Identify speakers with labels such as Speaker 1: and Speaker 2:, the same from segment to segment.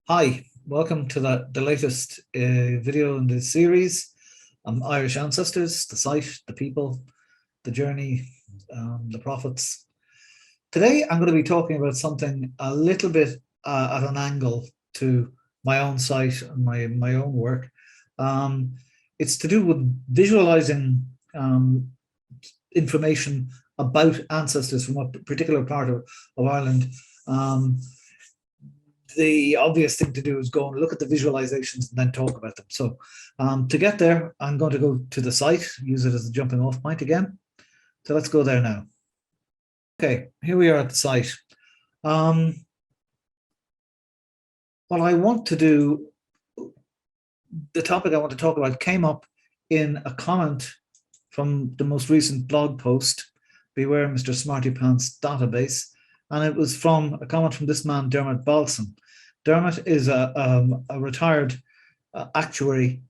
Speaker 1: Hi, welcome to the latest video in this series. Irish Ancestors, the site, the people, the journey, the prophets. Today I'm going to be talking about something a little bit at an angle to my own site and my own work. It's to do with visualizing information about ancestors from a particular part of Ireland. The obvious thing to do is go and look at the visualizations and then talk about them. So to get there, I'm going to go to the site, use it as a jumping off point again. So let's go there now. Okay, here we are at the site. What I want to do, the topic I want to talk about came up in a comment from the most recent blog post, Beware Mr. Smarty Pants Database. And it was from a comment from this man, Dermot Balson. Dermot is a retired actuary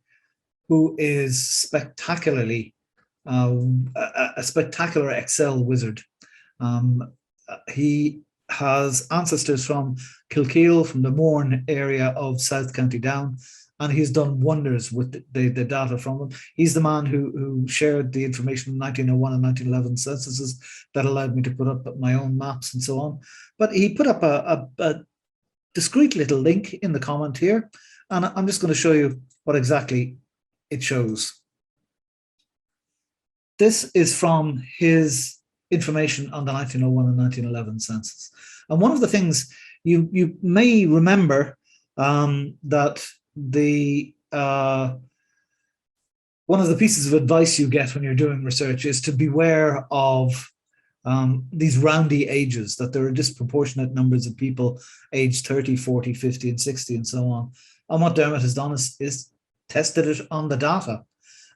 Speaker 1: who is spectacularly a spectacular Excel wizard. He has ancestors from Kilkeel, from the Mourne area of South County Down, and he's done wonders with the data from them. He's the man who shared the information in 1901 and 1911 censuses that allowed me to put up my own maps and so on. But he put up a discrete little link in the comment here, and I'm just going to show you what exactly it shows. This is from his information on the 1901 and 1911 census. And one of the things you may remember that one of the pieces of advice you get when you're doing research is to beware of these roundy ages, that there are disproportionate numbers of people aged 30, 40, 50, and 60, and so on. And what Dermot has done is tested it on the data.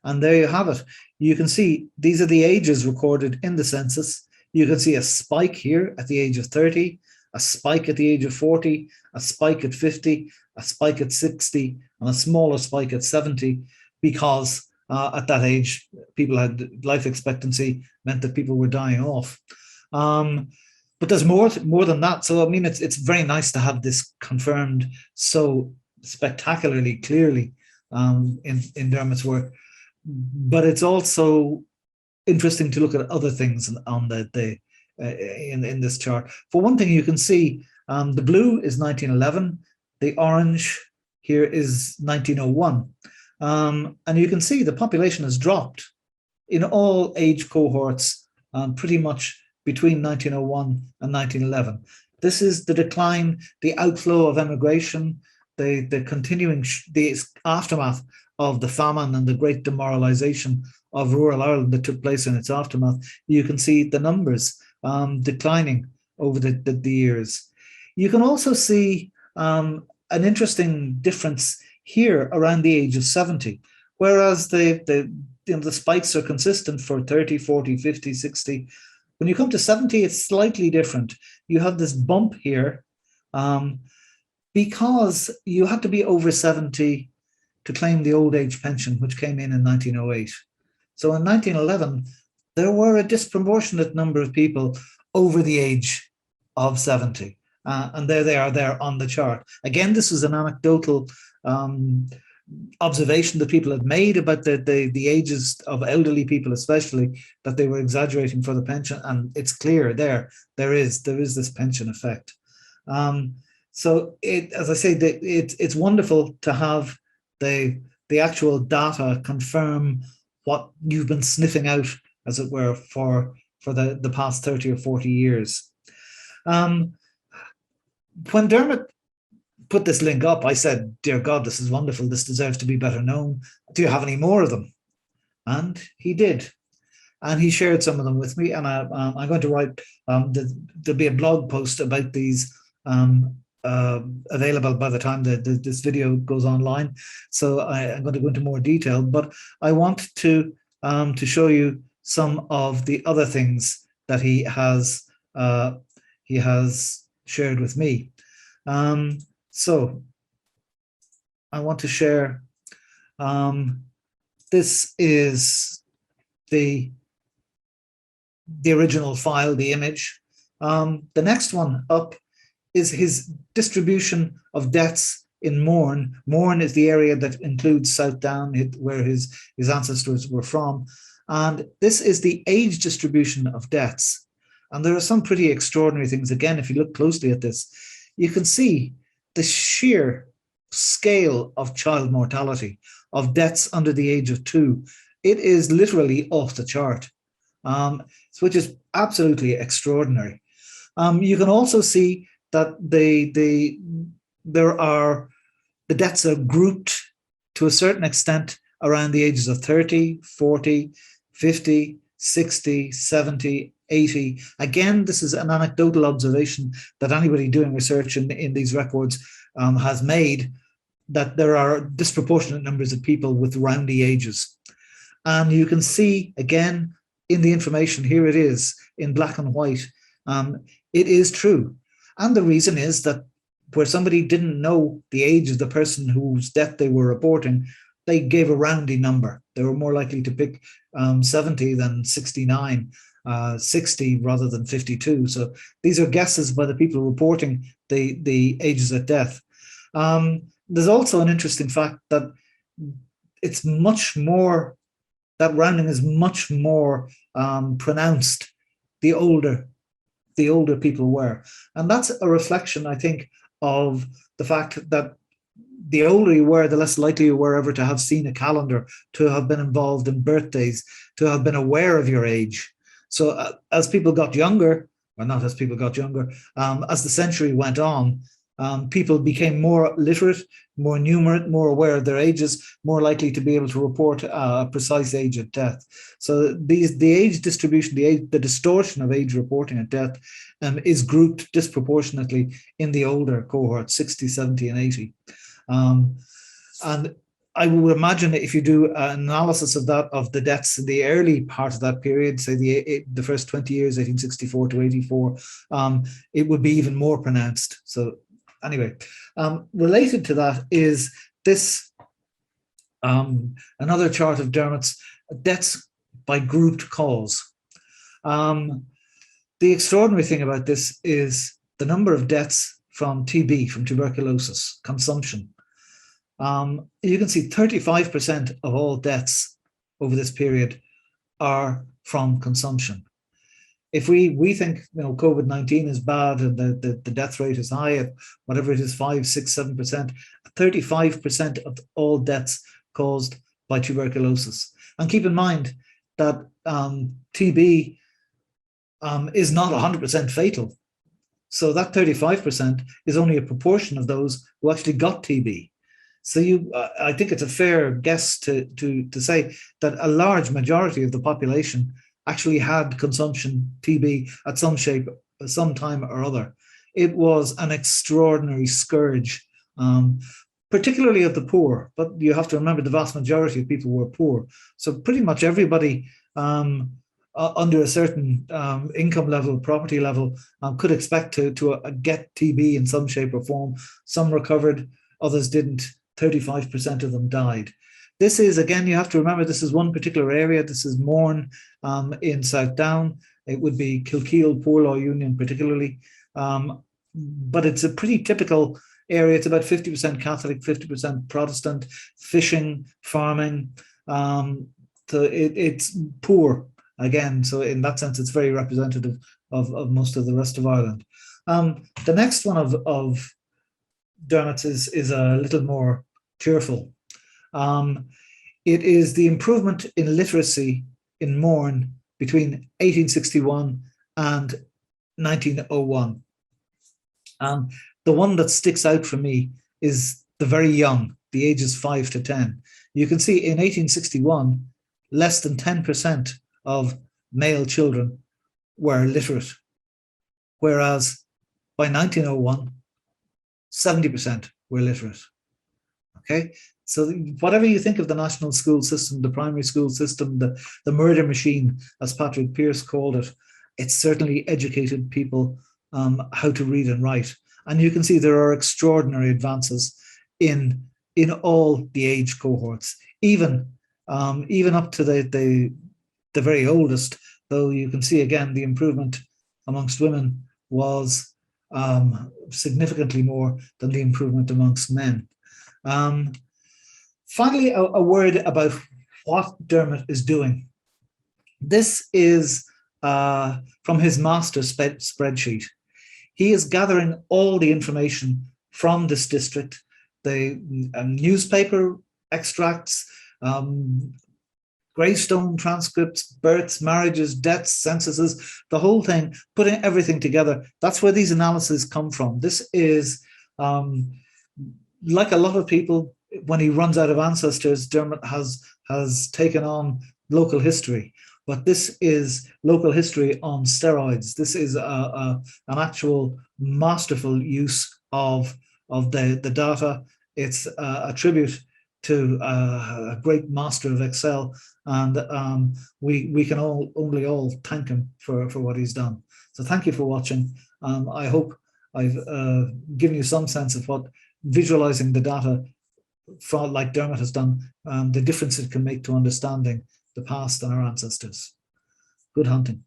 Speaker 1: And there you have it. You can see these are the ages recorded in the census. You can see a spike here at the age of 30, a spike at the age of 40, a spike at 50, a spike at 60, and a smaller spike at 70, because at that age, people had life expectancy, meant that people were dying off. But there's more than that. So, I mean, it's very nice to have this confirmed so spectacularly clearly in Dermot's work. But it's also interesting to look at other things on in this chart. For one thing, you can see the blue is 1911, the orange here is 1901. And you can see the population has dropped in all age cohorts pretty much between 1901 and 1911. This is the decline, the outflow of emigration, the continuing, the aftermath of the famine and the great demoralization of rural Ireland that took place in its aftermath. You can see the numbers declining over the years. You can also see an interesting difference here around the age of 70, whereas the spikes are consistent for 30, 40, 50, 60. When you come to 70, it's slightly different. You have this bump here because you had to be over 70 to claim the old age pension, which came in 1908. So in 1911, there were a disproportionate number of people over the age of 70. And there they are there on the chart. Again, this was an anecdotal observation that people had made about the ages of elderly people, especially, that they were exaggerating for the pension. And it's clear there is this pension effect. So as I say, it's wonderful to have the actual data confirm what you've been sniffing out, as it were, for the past 30 or 40 years. When Dermot put this link up, I said, dear God, this is wonderful. This deserves to be better known. Do you have any more of them? And he did. And he shared some of them with me. And I'm going to write, there'll be a blog post about these available by the time this video goes online. So I'm going to go into more detail. But I want to show you some of the other things that he has shared with me. So I want to share, this is the original file, the image. The next one up is his distribution of deaths in Mourne. Mourne is the area that includes South Down, where his ancestors were from. And this is the age distribution of deaths. And there are some pretty extraordinary things. Again, if you look closely at this, you can see the sheer scale of child mortality, of deaths under the age of 2. It is literally off the chart, which is absolutely extraordinary. You can also see that the deaths are grouped to a certain extent around the ages of 30, 40, 50, 60, 70, 80. Again, this is an anecdotal observation that anybody doing research in these records has made, that there are disproportionate numbers of people with roundy ages. And you can see, again, in the information, here it is in black and white. It is true. And the reason is that where somebody didn't know the age of the person whose death they were reporting, they gave a roundy number. They were more likely to pick 70 than 69, 60 rather than 52. So these are guesses by the people reporting the ages of death. There's also an interesting fact that it's much more, that rounding is much more pronounced the older people were. And that's a reflection, I think, of the fact that the older you were, the less likely you were ever to have seen a calendar, to have been involved in birthdays, to have been aware of your age. So as people got younger, or not as people got younger, as the century went on, people became more literate, more numerate, more aware of their ages, more likely to be able to report a precise age of death. So the age distribution, the distortion of age reporting at death is grouped disproportionately in the older cohort, 60, 70, and 80. And I would imagine that if you do an analysis of that, of the deaths in the early part of that period, say the first 20 years, 1864 to 84, it would be even more pronounced. So anyway, related to that is this, another chart of Dermot's deaths by grouped cause. The extraordinary thing about this is the number of deaths from TB, from tuberculosis, consumption. You can see 35% of all deaths over this period are from consumption. If we think COVID-19 is bad and the death rate is high at whatever it is, 5, 6, 7%, 35% of all deaths caused by tuberculosis. And keep in mind that TB is not 100% fatal. So that 35% is only a proportion of those who actually got TB. So I think it's a fair guess to say that a large majority of the population actually had consumption TB at some shape, some time or other. It was an extraordinary scourge, particularly of the poor. But you have to remember the vast majority of people were poor. So pretty much everybody under a certain income level, property level, could expect to get TB in some shape or form. Some recovered, others didn't. 35% of them died. This is, again, you have to remember, this is one particular area. This is Mourne in South Down. It would be Kilkeel, Poor Law Union particularly. But it's a pretty typical area. It's about 50% Catholic, 50% Protestant, fishing, farming. So it's poor, again. So in that sense, it's very representative of most of the rest of Ireland. The next one of Dermot's is a little more cheerful. It is the improvement in literacy in Mourne between 1861 and 1901. The one that sticks out for me is the very young, the ages 5 to 10. You can see in 1861, less than 10% of male children were literate, whereas by 1901, 70% were literate. Okay, so whatever you think of the national school system, the primary school system, the murder machine, as Patrick Pearse called it, it's certainly educated people how to read and write. And you can see there are extraordinary advances in all the age cohorts, even up to the very oldest. Though you can see again the improvement amongst women was significantly more than the improvement amongst men. Finally, a word about what Dermot is doing. This is from his master spreadsheet. He is gathering all the information from this district, the newspaper extracts, gravestone transcripts, births, marriages, deaths, censuses, the whole thing, putting everything together. That's where these analyses come from. This is, like a lot of people, when he runs out of ancestors, Dermot has taken on local history. But this is local history on steroids. This is an actual masterful use of the data. It's a tribute to a great master of Excel, and we can only all thank him for what he's done. So thank you for watching. I hope I've given you some sense of what visualizing the data like Dermot has done, the difference it can make to understanding the past and our ancestors. Good hunting.